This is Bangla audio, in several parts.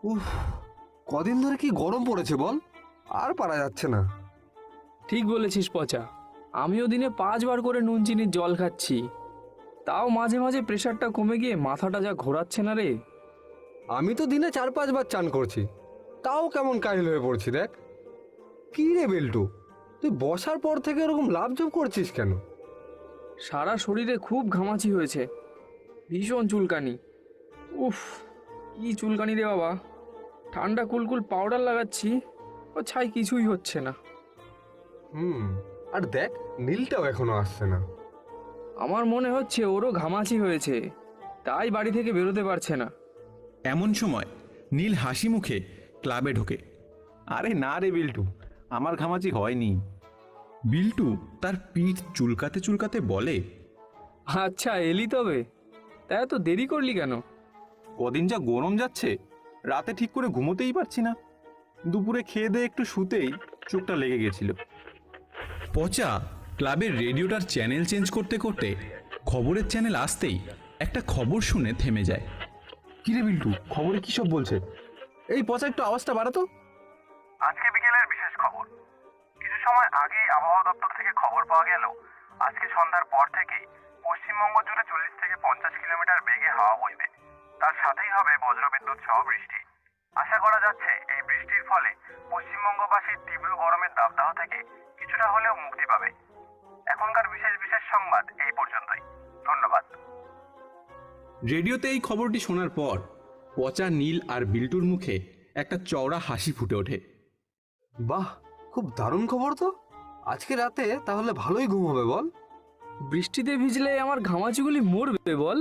উফ, কদিন ধরে কি গরম পড়েছে বল, আর পারা যাচ্ছে না। ঠিক বলেছিস পচা। আমিও দিনে 5 বার করে নুন চিনির জল খাচ্ছি, তাও মাঝে মাঝে প্রেশারটা কমে গিয়ে মাথাটা যা ঘোরাচ্ছে না রে। আমি তো দিনে 4-5 বার চান করছি, তাও কেমন কাহিল হয়ে পড়ছি দেখ। কি রে বেল্টু, তুই বসার পর থেকে এরকম লাফঝাপ করছিস কেন? সারা শরীরে খুব ঘামাচি হয়েছে, ভীষণ চুলকানি। উফ, কি চুলকানি রে বাবা। ঠান্ডা কুলকুল পাউডার লাগাচ্ছি, ও ছাই কিছুই হচ্ছে না। আর দেখ, নীলটাও এখনো আসছে না। আমার মনে হচ্ছে ওরও ঘামাচি হয়েছে, তাই বাড়ি থেকে বেরোতে পারছে না। এমন সময় নীল হাসি মুখে ক্লাবে ঢোকে। আরে না রে বিল্টু, আমার ঘামাচি হয়নি। বিল্টু তার পিঠ চুলকাতে চুলকাতে বলে, আচ্ছা এলি তবে, তাই এত দেরি করলি কেন? কদিন যা গরম যাচ্ছে, রাতে ঠিক করে ঘুমোতেই পারছি না। দুপুরে খেয়ে দিয়ে একটু শুতেই চোখটা লেগে গেছিল। পচা ক্লাবের রেডিওটার চ্যানেল চেঞ্জ করতে করতে খবরের চ্যানেল আসতেই একটা খবর শুনে থেমে যায়। কিরে বিল্টু, খবরে কি সব বলছে? এই পচা, একটু আওয়াজটা বাড়াতো। আজকে বিকেলের বিশেষ খবর। কিছু সময় আগেই আবহাওয়া দপ্তর থেকে খবর পাওয়া গেল, আজকে সন্ধ্যার পর থেকেই পশ্চিমবঙ্গ জুড়ে 40 থেকে 50 কিলোমিটার বেগে হাওয়া বইবে। তার সাথেই হবে বজ্রবিদ্যুৎ সহ বৃষ্টি। আশা করা যাচ্ছে এই বৃষ্টির ফলে পশ্চিমবঙ্গবাসীর তীব্র গরমের দাবদাহ থেকে কিছুটা হলেও মুক্তি পাবে। এখনকার বিশেষ বিশেষ সংবাদ এই পর্যন্তই। ধন্যবাদ। রেডিওতে এই খবরটি শোনার পর পচা, নীল আর বিল্টুর মুখে একটা চওড়া হাসি ফুটে ওঠে। বাহ, খুব দারুণ খবর তো। আজকে রাতে তাহলে ভালোই ঘুম হবে বল। বৃষ্টিতে ভিজলে আমার ঘামাচিগুলি মরবে বল।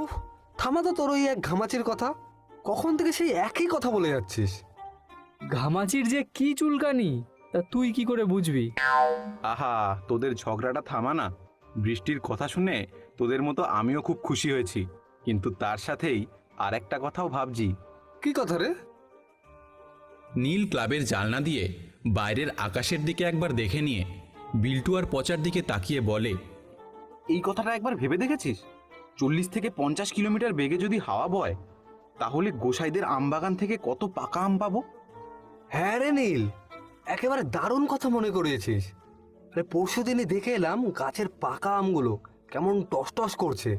উফ, থামা তো তোর ওই এক ঘামাচির কথা। কখন থেকে সেই একই কথা বলে যাচ্ছিস? ঘামাচির যে কি চুলকানি, তা তুই কি করে বুঝবি? আহা, তোদের ঝগড়াটা থামা না। বৃষ্টির কথা শুনে তোদের মতো আমিও খুব খুশি হয়েছি, কিন্তু তার সাথেই আর একটা কথাও ভাবছি। কি কথা রে? নীল ক্লাবের জানলা দিয়ে বাইরের আকাশের দিকে একবার দেখে নিয়ে বিল্টু আর পচার দিকে তাকিয়ে বলে, এই কথাটা একবার ভেবে দেখেছিস? 40 থেকে 50 কিলোমিটার বেগে যদি হাওয়া বয়, তাহলে গোসাইদের আমবাগান থেকে কত পাকা আম পাবো। হ্যাঁ রে নীল, একেবারে দারুণ কথা মনে করিয়েছিস। আরে পরশু দিনই দেখে এলাম গাছের পাকা আমগুলো কেমন টস টস করছে।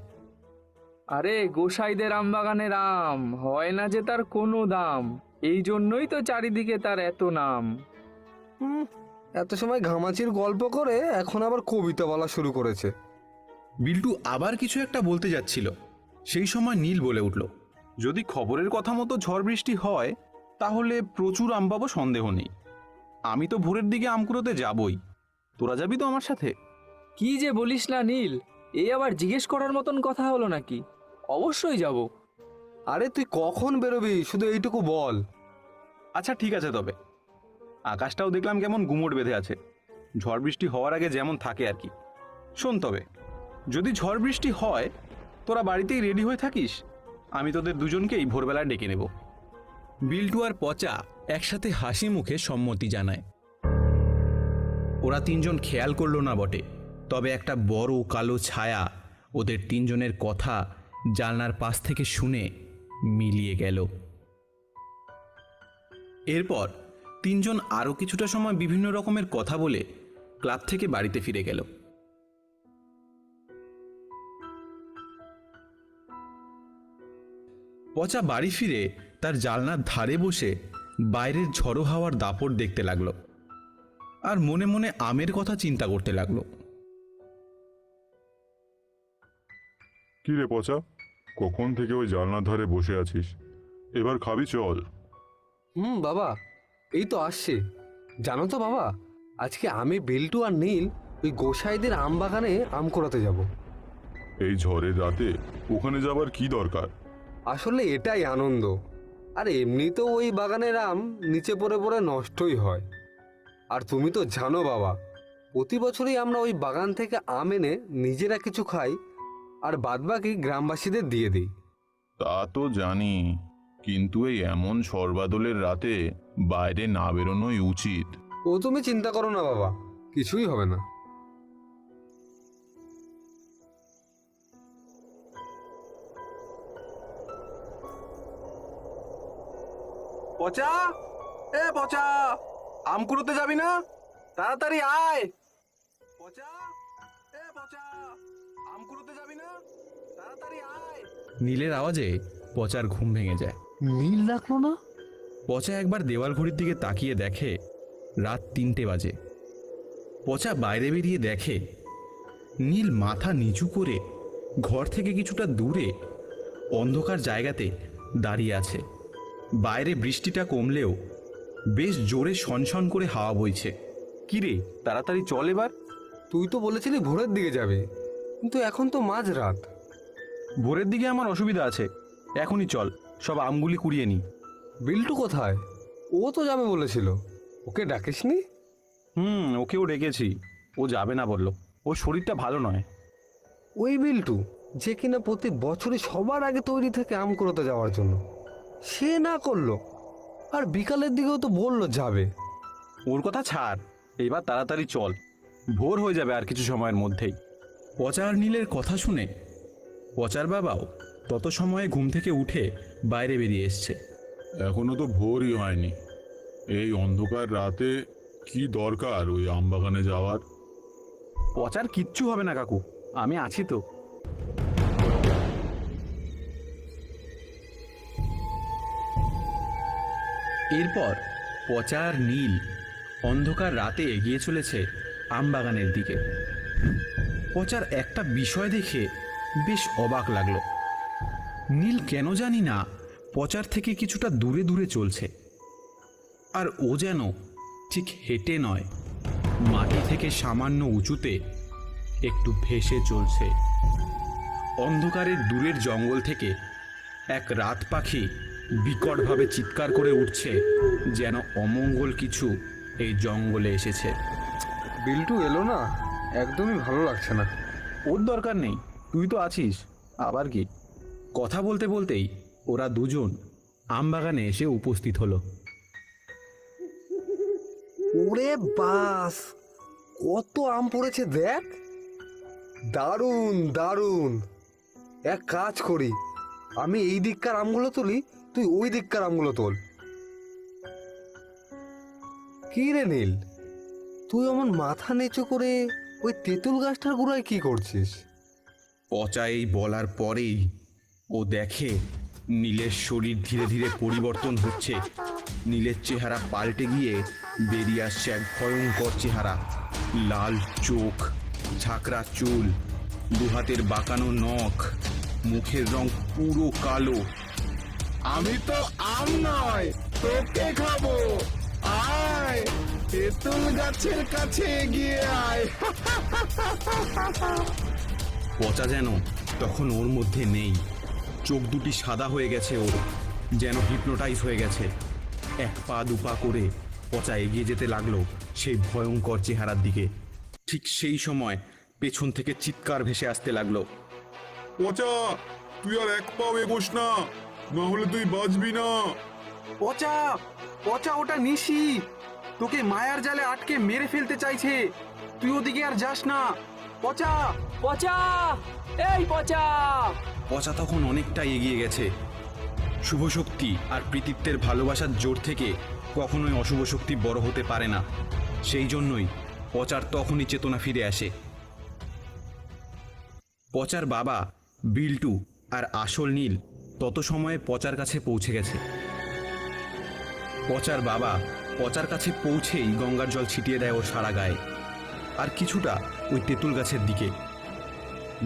আরে গোসাইদের আমবাগানের আম হয় না যে তার কোনো দাম, এই জন্যই তো চারিদিকে তার এত নাম। এত সময় ঘামাচির গল্প করে এখন আবার কবিতা বলা শুরু করেছে। বিল্টু আবার কিছু একটা বলতে যাচ্ছিল, সেই সময় নীল বলে উঠল, যদি খবরের কথা মতো ঝড় বৃষ্টি হয়, তাহলে প্রচুর আম পাবো সন্দেহ নেই। আমি তো ভোরের দিকে আম কুড়োতে যাবই। তোরা যাবি তো আমার সাথে? কি যে বলিস না নীল, এই আবার জিজ্ঞেস করার মতন কথা হলো নাকি? অবশ্যই যাব। আরে তুই কখন বেরোবি শুধু এইটুকু বল। আচ্ছা ঠিক আছে, তবে আকাশটাও দেখলাম কেমন গুমোট বেঁধে আছে, ঝড় বৃষ্টি হওয়ার আগে যেমন থাকে আর কি। শোন তবে, যদি ঝড় বৃষ্টি হয়, তোরা বাড়িতেই রেডি হয়ে থাকিস। আমি তোদের দুজনকেই ভোরবেলায় ডেকে নেব। বিল্টু আর পচা একসাথে হাসি মুখে সম্মতি জানায়। ওরা তিনজন খেয়াল করল না বটে, তবে একটা বড় কালো ছায়া ওদের তিনজনের কথা জানলার পাশ থেকে শুনে মিলিয়ে গেল। এরপর তিনজন আরও কিছুটা সময় বিভিন্ন রকমের কথা বলে ক্লাব থেকে বাড়িতে ফিরে গেল। পচা বাড়ি ফিরে তার জানলার ধারে বসে বাইরের ঝড়ো হাওয়ার দাপট দেখতে লাগলো আর মনে মনে আমের কথা চিন্তা করতে লাগলো। কি রে পচা, কখন থেকে ওই জানলার ধারে বসে আছিস? এবার খাবি চল। বাবা, এই তো আসছে। জানো তো বাবা, আজকে আমি বিল্টু আর নীল ওই গোসাইদের আম বাগানে আম কুড়াতে যাব। এই ঝড়ের রাতে ওখানে যাবার কি দরকার? আসলে এটাই আনন্দ। আর এমনিতেও ওই বাগানের আম নিচে পড়ে পড়ে নষ্টই হয়। আর তুমি তো জানো বাবা, প্রতি বছরই আমরা ওই বাগান থেকে আম এনে নিজেরা কিছু খাই আর বাদবাকি গ্রামবাসীদের দিয়ে দিই। তা তো জানি, কিন্তু এই এমন সর্বাদলের রাতে বাইরে না বেরোনোই উচিত। ও তুমি চিন্তা করো না বাবা, কিছুই হবে না। পচা, এ পচা, আম কুড়োতে যাবি না? তাড়াতাড়ি আয়। পচা, এ পচা, আম কুড়োতে যাবি না? তাড়াতাড়ি আয়। নীলের আওয়াজে পচার ঘুম ভেঙে যায়। নীল ডাকলো না? পচা একবার দেওয়াল ঘড়ির দিকে তাকিয়ে দেখে রাত 3টে বাজে। পচা বাইরে বেরিয়ে দেখে নীল মাথা নিচু করে ঘর থেকে কিছুটা দূরে অন্ধকার জায়গাতে দাঁড়িয়ে আছে। বাইরে বৃষ্টিটা কমলেও বেশ জোরে শনশন করে হাওয়া বইছে। কি রে, তাড়াতাড়ি চল এবার। তুই তো বলেছিলি ভোরের দিকে যাবে, কিন্তু এখন তো মাঝরাত। ভোরের দিকে আমার অসুবিধা আছে, এখনই চল, সব আমগুলি কুড়িয়ে নি। বিল্টু কোথায়? ও তো যাবে বলেছিল, ওকে ডাকিসনি? ওকেও ডেকেছি, ও যাবে না বললো, ওর শরীরটা ভালো নয়। ওই বিল্টু যে কিনা প্রতি বছরই সবার আগে তৈরি থেকে আম কুড়োতে যাওয়ার জন্য, সে না করলো। আর বিকালের দিকেও তো বললো যাবে। ওর কথা ছাড়, এবার তাড়াতাড়ি চল, ভোর হয়ে যাবে আর কিছু সময়ের মধ্যেই। পচা আর নীলের কথা শুনে পচার বাবাও তত সময়ে ঘুম থেকে উঠে বাইরে বেরিয়ে এসছে। এখনো তো ভোরই হয়নি, এই অন্ধকার রাতে কি দরকার ওই আমবাগানে যাওয়ার? পচার কিচ্ছু হবে না কাকু, আমি আছি তো। এরপর পচা আর নীল অন্ধকার রাতে এগিয়ে চলেছে আমবাগানের দিকে। পচার একটা বিষয় দেখে বেশ অবাক লাগলো। নীল কেন জানি না পচার থেকে কিছুটা দূরে দূরে চলছে, আর ও যেন ঠিক হেঁটে নয়, মাটি থেকে সামান্য উঁচুতে একটু ভেসে চলছে। অন্ধকারের দূরের জঙ্গল থেকে এক রাত পাখি বিকটভাবে চিৎকার করে উঠছে, যেন অমঙ্গল কিছু এই জঙ্গলে এসেছে। বিল্টু এলো না, একদমই ভালো লাগছে না। ওর দরকার নেই, তুই তো আছিস, আবার কি। কথা বলতে বলতেই ওরা দুজন আমবাগানে এসে উপস্থিত হলো। ওরে বাস, কত আম পড়েছে দেখ! দারুণ দারুণ! এক কাজ করি, আমি এই দিককার আমগুলো তুলি, তুই ওই দিককার আমগুলো তোল। কি রে নীল, তুই এমন মাথা নিচু করে ওই তেঁতুল গাছটার গোড়ায় কি করছিস? পচা এই বলার পরেই ও দেখে নীলের শরীর ধীরে ধীরে পরিবর্তন হচ্ছে। নীলের চেহারা পাল্টে গিয়ে বেরিয়ে আসছে এক ভয়ঙ্কর চেহারা। লাল চোখ, ঝাঁকড়া চুল, দুহাতের বাঁকানো নখ, মুখের রং পুরো কালো। আমি তো আম নয়, তোকে খাবো। আয়, তেঁতুল গাছের কাছে এগিয়ে আয়। পচা যেন তখন ওর মধ্যে নেই। চোখ দুটি সাদা হয়ে গেছে ওর, যেন হিপনোটাইজ হয়ে গেছে। এক পা দুপা করে পচা এগিয়ে যেতে লাগলো সেই ভয়ঙ্কর চেহারার দিকে। ঠিক সেই সময় পেছন থেকে চিৎকার ভেসে আসতে লাগলো। পচা, তুই আর এক পাও এগোস না, না হলে তুই বাঁচবি না। পচা, পচা, ওটা নিশি, তোকে মায়ার জালে আটকে মেরে ফেলতে চাইছে, তুই ওদিকে আর যাস না। পচা, পচা, এই পচা! পচা তখন অনেকটা এগিয়ে গেছে। শুভ শক্তি আর কৃতিত্বের ভালোবাসার জোর থেকে কখনোই অশুভ শক্তি বড় হতে পারে না। সেই জন্যই পচার তখনই চেতনা ফিরে আসে। পচার বাবা বিল্টু আর আসল নীল তত সময়ে পচার কাছে পৌঁছে গেছে। পচার বাবা পচার কাছে পৌঁছেই গঙ্গার জল ছিটিয়ে দেয় ওর সারা গায়ে, আর কিছুটা ওই তেঁতুল গাছের দিকে।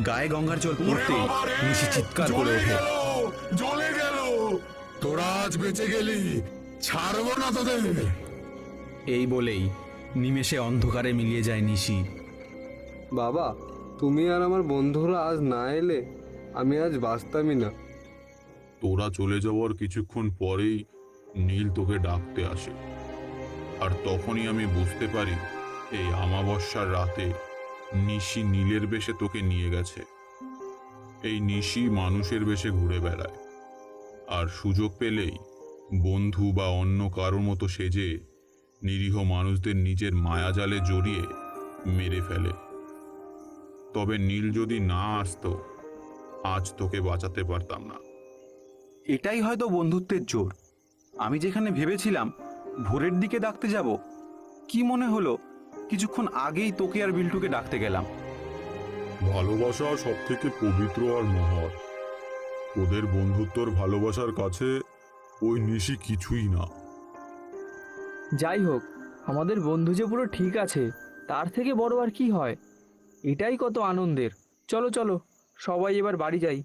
গায়ে গঙ্গার জল পড়তেই নিশি চিৎকার করে ওঠে, জ্বলে গেল! তোরা আজ বেঁচে গেলি, ছাড়বো না তোদের। এই বলেই নিমেষে অন্ধকারে মিলিয়ে যায় নিশি। বাবা, তুমি আর আমার বন্ধুরা আজ না এলে আমি আজ বাঁচতামই না। তোরা চলে যাওয়ার কিছুক্ষণ পরেই নীল তোকে ডাকতে আসে, আর তখনই আমি বুঝতে পারি এই আমাবস্যার রাতে নিশি নীলের বেশে তোকে নিয়ে গেছে। এই নিশি মানুষের বেশে ঘুরে বেড়ায়, আর সুযোগ পেলেই বন্ধু বা অন্য কারোর মতো সেজে নিরীহ মানুষদের নিজের মায়াজালে জড়িয়ে মেরে ফেলে। তবে নীল যদি না আসতো, আজ তোকে বাঁচাতে পারতাম না। এটাই হয়তো বন্ধুত্বের জোর। আমি যেখানে ভেবেছিলাম ভোরের দিকে ডাকতে যাব, কি মনে হলো কিছুক্ষণ আগেই তোকে আর বিল্টুকে ডাকতে গেলাম। ভালোবাসা সব থেকে পবিত্র আর মহৎ। ওদের বন্ধুত্বর ভালোবাসার কাছে ওই নিশি কিছুই না। যাই হোক, আমাদের বন্ধু যে পুরো ঠিক আছে, তার থেকে বড় আর কি হয়। এটাই কত আনন্দের। চলো চলো, সবাই এবার বাড়ি যাই।